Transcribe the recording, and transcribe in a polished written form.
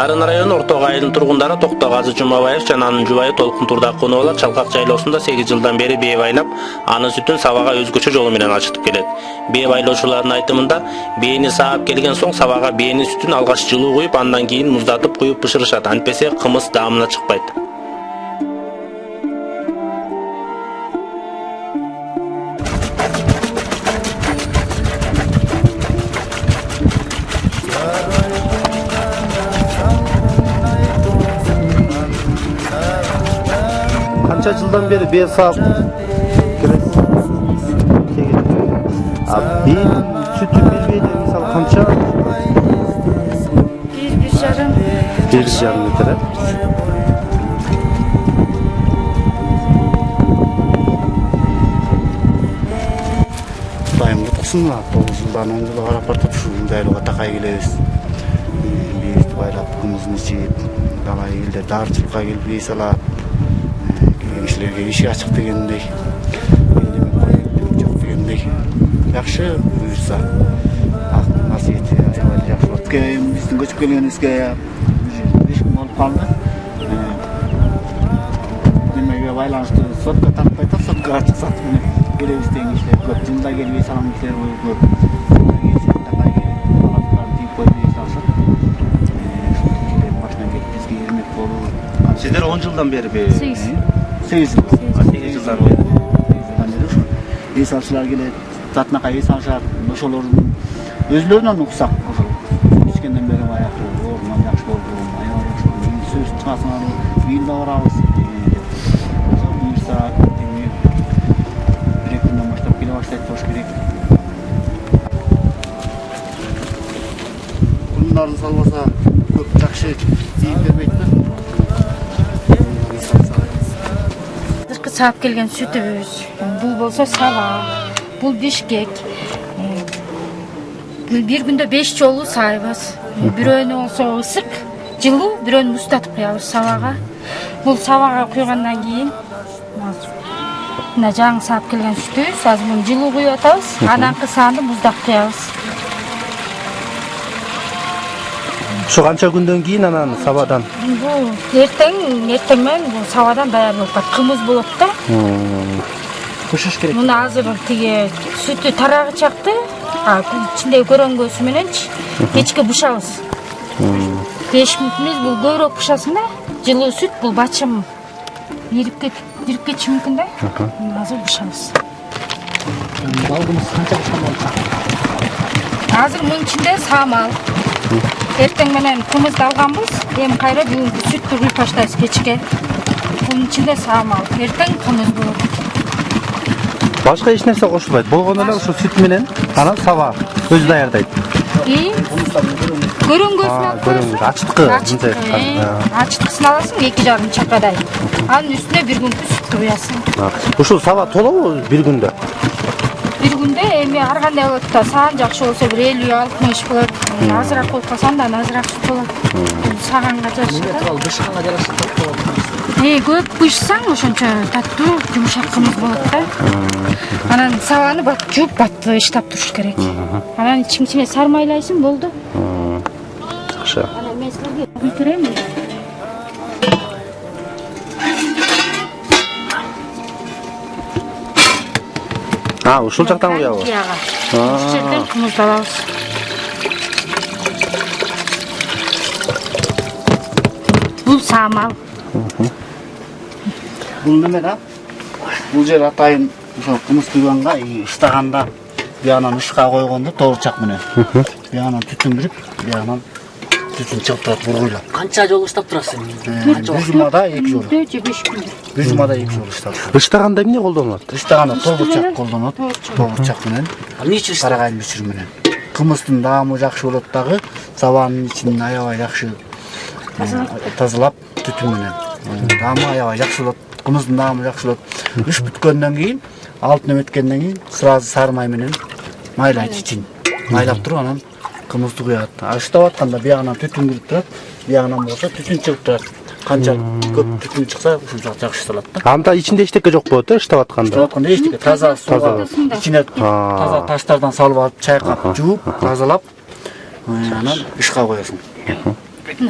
Нарын району Орток айылынын тургундары Токтогазы Жумабаев жана анын жубайы Толкун Турдакунова Чалкак жайлоосунда 8 жылдан бери бээ байлап, анын сүтүн сабага өзгөчө жолу менен ачытып келет. Бээ байлоочулардын айтымында, бээни саап келген соң сабага бээнин сүтүн алгач жылуу куюп, андан кийин муздатып куюп бышырышат. Антпесе кымыз даамына чыкпайт. Kança жылдан beri bээ саап келесиз? Бээнин сүтүн бербейли, мисалы канча? 1,5 литр. Дайым кутсунла 9 жылдан 10 жылга карап бартып ушундай айлыга такай келебиз. Бээбизди байлап, кымызын ичип, далай элдер дарчылыкка келип бээ салат. Кишилерге иши ачык дегендей, жок дегендей. Жакшы буюрса, насиети аябай жакшы болот. Биздин көчүп келгенибизге 5 күн болуп калды. Немеге байланыштуу сотко тартпай атат, сотко чыксат менен келебиз деген кишилер көп. Жылда келбей салган кишилер көп. Сиздер 10 жылдан бери бээ? 8 жылдан бeri. Бээ салчылар келет, затынакай бээ салышат. Ошолордун өзүлөрүнөн уксак ошол. Кичкенден бери аяк орман жакшы болду, аябай жакшы болду. Сөз чыгасыңар, бийилде барабыз. Ошол буюрса, бир күндөн баштап келе баштайт болуш керек. Кундарын салбаса көп жакшы тийип бербейтпи? Саап келген сүтүбүз. Бул болсо саба, бул бишкек. Бир күндө 5 жолу сайбыз. Бирөөнү болсо ысык, жылуу, бирөөнү муздатып куябыз сабага. Бул сабага куйгандан кийин мына жаңы саап келген сүтүбүз, азыр муну жылуу куюп атабыз, анан кысаанды муздап куябыз. Şu kança günden keyin ananı sabadan? Bu ertеңмен bu sabadan dayar болуп калат. Кымыз болот да. Бышыш керек. Муну азыр тиги сүтү тарагы чакты, ичиндеги көрөңгөсү мененчи кечке бышабыз. 5 мүнөт бул көбүрөөк бышасын да. Жылуу сүт бул бачым ирип кетиши мүмкүн да. Азыр бышабыз. Балгымыз канча бышкан болуп? Азыр мунун ичинде самал. Эртең менен кымызды алганбыз, эми кайра бүгүнкү сүттү куюп таштайбыз кечке. Бунун ичинде самал, эртең кымыз болот. Башка эч нерсе кошулбайт. Болгону эле ошо сүт менен анан саба өзү даярдайт. Көрөңгөсүн алып коесуң. Ачыткысын аласың 2,5 чакадай. Анын үстүнө бир күнкү сүттү куясың. Ушул саба толобу бир күндө? Бир күндө эми ар кандай болот да, саан жакшы болсо бир 50-60 болот. Азыраак коюп калсаң да азыраак сүт болот. Саганга жараша. Бышканга жараша болот. Көп бышсаң ошончо таттуу, жумшак кымыз болот да. Анан сабаны жууп баттыштап туруш керек. Анан ичине сармайлайсың, болду. Жакшы. Анан мен силерге куйдырайм. Ушул жактан куябы? Ушул жерден кымызды алабыз. Бул самал. Бул неме да? Бул жер атайын ошо кымыз куйганга, ыстаганда биянан ышка койгондо тоорчак менен. Биянан түтүн кирип, биянан түтүн чыгып турат бургуйлап. Канча жолу ыштап турасың? Жумада 2 жолу. 5 күн. Жумада 2 жолу ыштап. Ыштаганда эмне колдонулат? Ыштаганда тобурчак колдонот. Тобурчак менен. Эмне үчүн карагай мүчүр менен. Кымыздын даамы жакшы болот дагы, сабанын ичин аябай жакшы тазалап түтүн менен. Даамы аябай жакшы болот. Кымыздын даамы жакшы болот. Үш бүткөндөн кийин, алтын эметкенден кийин сразу сары май менен майлайт ичин. Майлап туруп анан кымызды куят. Ыштап атканда биягынан түтүн кирип турат, биягынан болсо түтүн чыгып турат. Канча көп түтүн чыкса, ушунча жакшы салат да. Анда ичинде эчтеке жок болот, ыштап атканда. Ыштап атканда эчтеке таза суу, ичине таза таштардан салып алып, чайкап, жууп, тазалап, анан ышка коесуң.